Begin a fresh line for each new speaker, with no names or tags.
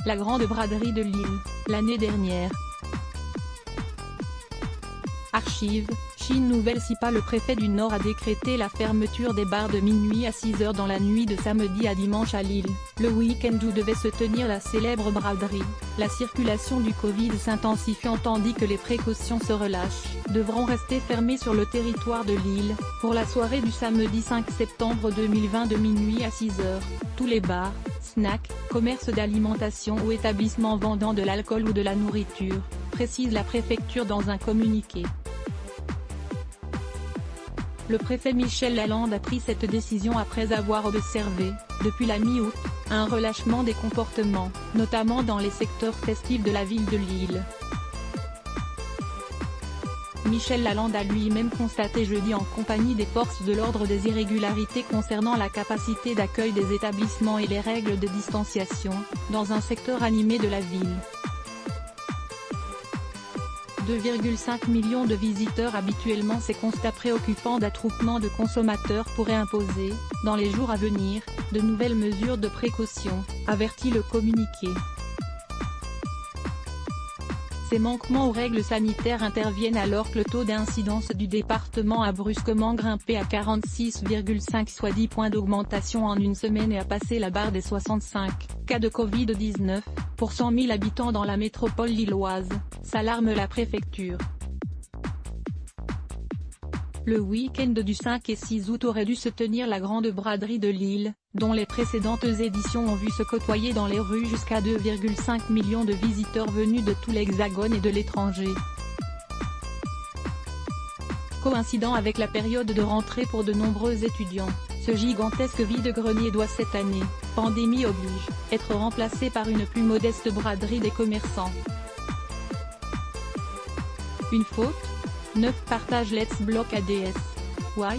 la grande braderie de Lille, l'année dernière. Archives, Chine nouvelle SIPA. Le préfet du Nord a décrété la fermeture des bars de minuit à 6 h dans la nuit de samedi à dimanche à Lille, le week-end où devait se tenir la célèbre braderie. La circulation du Covid s'intensifiant tandis que les précautions se relâchent, devront rester fermés sur le territoire de Lille, pour la soirée du samedi 5 septembre 2020 de minuit à 6 h. Tous les bars, snacks, commerces d'alimentation ou établissements vendant de l'alcool ou de la nourriture, précise la préfecture dans un communiqué. Le préfet Michel Lalande a pris cette décision après avoir observé, depuis la mi-août, un relâchement des comportements, notamment dans les secteurs festifs de la ville de Lille. Michel Lalande a lui-même constaté jeudi en compagnie des forces de l'ordre des irrégularités concernant la capacité d'accueil des établissements et les règles de distanciation, dans un secteur animé de la ville. 2,5 millions de visiteurs habituellement. Ces constats préoccupants d'attroupement de consommateurs pourraient imposer, dans les jours à venir, de nouvelles mesures de précaution, avertit le communiqué. Ces manquements aux règles sanitaires interviennent alors que le taux d'incidence du département a brusquement grimpé à 46,5 soit 10 points d'augmentation en une semaine et a passé la barre des 65 cas de Covid-19, pour 100 000 habitants dans la métropole lilloise, s'alarme la préfecture. Le week-end du 5 et 6 août aurait dû se tenir la grande braderie de Lille, dont les précédentes éditions ont vu se côtoyer dans les rues jusqu'à 2,5 millions de visiteurs venus de tout l'Hexagone et de l'étranger. Coïncidant avec la période de rentrée pour de nombreux étudiants, ce gigantesque vide-grenier doit cette année, pandémie oblige, être remplacé par une plus modeste braderie des commerçants. Une faute ? 9 partage Let's Block ADS. Why ?